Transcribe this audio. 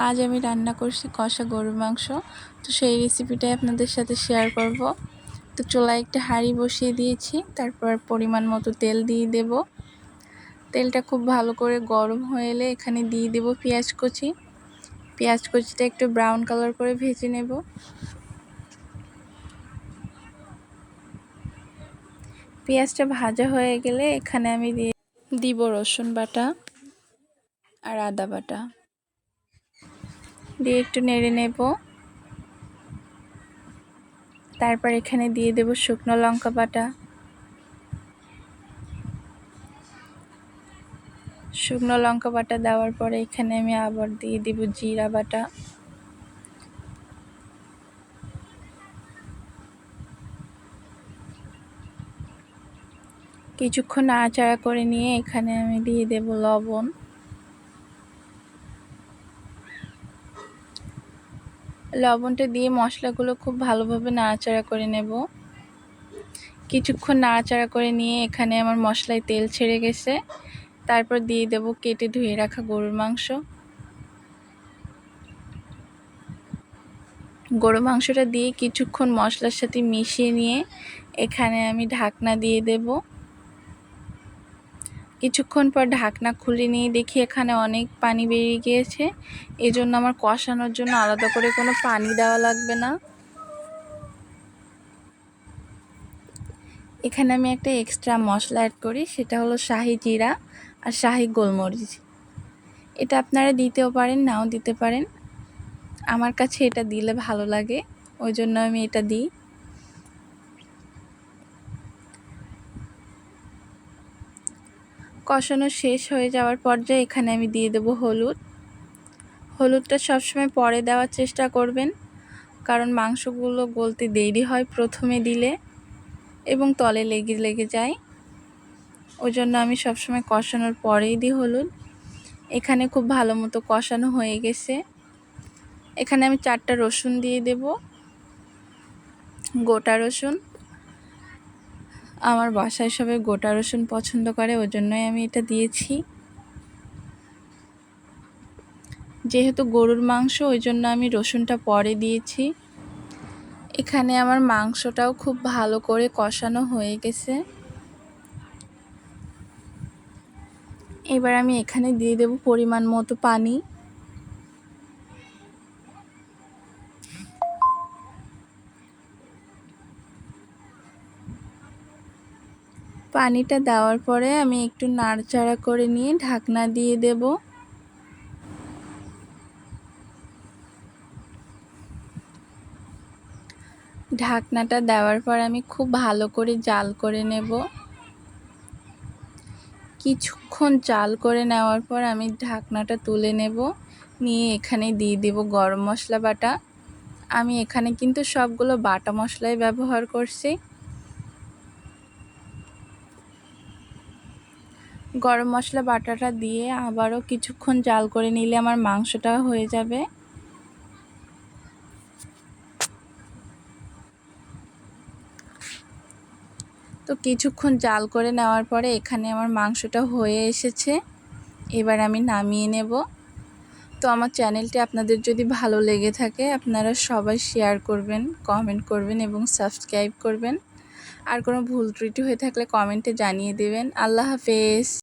আজ আমি রান্না করছি কষা গরুর মাংস। তো সেই রেসিপিটাই আপনাদের সাথে শেয়ার করব। তো চুলায় একটা হাঁড়ি বসিয়ে দিয়েছি, তারপর পরিমাণ মতো তেল দিয়ে দেব। তেলটা খুব ভালো করে গরম হয়ে এলে এখানে দিয়ে দেব পেঁয়াজ কুচি। পেঁয়াজ কুচিটা একটু ব্রাউন কালার করে ভেজে নেব। পেঁয়াজটা ভাজা হয়ে গেলে এখানে আমি দিয়ে দিব রসুন বাটা আর আদা বাটা, দিয়ে একটু নেড়ে নেব। তারপর এখানে দিয়ে দেব শুকনো লঙ্কা বাটা। শুকনো লঙ্কা বাটা দেওয়ার পরে এখানে আমি আবার দিয়ে দেব জিরা বাটা। কিছুক্ষণ নাড়াচাড়া করে নিয়ে এখানে আমি দিয়ে দেব লবণ। লবণটা দিয়ে মশলাগুলো খুব ভালোভাবে নাড়াচাড়া করে নেব। কিছুক্ষণ নাড়াচাড়া করে নিয়ে এখানে আমার মশলায় তেল ছেড়ে গেছে। তারপর দিয়ে দেব কেটে ধুয়ে রাখা গরুর মাংস। গরুর মাংসটা দিয়ে কিছুক্ষণ মশলার সাথে মিশিয়ে নিয়ে এখানে আমি ঢাকনা দিয়ে দেব। কিছুক্ষণ পর ঢাকনা খুলে নিয়ে দেখি এখানে অনেক পানি বেরিয়ে গিয়েছে। এজন্য আমার কষানোর জন্য আলাদা করে কোনো পানি দেওয়া লাগবে না। এখানে আমি একটা এক্সট্রা মশলা অ্যাড করি, সেটা হলো শাহি জিরা আর শাহি গোলমরিচ। এটা আপনারা দিতেও পারেন, নাও দিতে পারেন। আমার কাছে এটা দিলে ভালো লাগে, ওই জন্য আমি এটা দিই। কষানো শেষ হয়ে যাওয়ার পর্যায়ে এখানে আমি দিয়ে দেব হলুদ। হলুদটা সবসময় পরে দেওয়ার চেষ্টা করবেন, কারণ মাংসগুলো গলতে দেরি হয় প্রথমে দিলে এবং তলে লেগে যায়। ওই জন্য আমি সবসময় কষানোর পরেই দিই হলুদ। এখানে খুব ভালো মতো কষানো হয়ে গেছে। এখানে আমি 4টা রসুন দিয়ে দেব, গোটা রসুন। আমার বাসায় সবাই গোটা রসুন পছন্দ করে, ওই জন্যই আমি এটা দিয়েছি। যেহেতু গরুর মাংস, ওই জন্য আমি রসুনটা পরে দিয়েছি। এখানে আমার মাংসটাও খুব ভালো করে কষানো হয়ে গেছে। এবার আমি এখানে দিয়ে দেব পরিমাণ মতো পানি। পানিটা দেওয়ার পরে আমি একটু নাড়াচাড়া করে নিয়ে ঢাকনা দিয়ে দেব। ঢাকনাটা দেওয়ার পর আমি খুব ভালো করে জাল করে নেব। কিছুক্ষণ জাল করে নেওয়ার পর আমি ঢাকনাটা তুলে নেব, নিয়ে এখানে দিয়ে দেব গরম মশলা বাটা। আমি এখানে কিন্তু সবগুলো বাটা মশলাই ব্যবহার করছি। গরম মশলা বাটাটা দিয়ে আবারও কিছুক্ষণ জাল করে নিলে আমার মাংসটা হয়ে যাবে। তো কিছুক্ষণ জাল করে নেওয়ার পরে এখানে আমার মাংসটা হয়ে এসেছে। এবার আমি নামিয়ে নেব। তো আমার চ্যানেলটি আপনাদের যদি ভালো লেগে থাকে, আপনারা সবাই শেয়ার করবেন, কমেন্ট করবেন এবং সাবস্ক্রাইব করবেন। আর কোনো ভুল ত্রুটি হয়ে থাকলে কমেন্টে জানিয়ে দেবেন। আল্লাহ হাফেজ।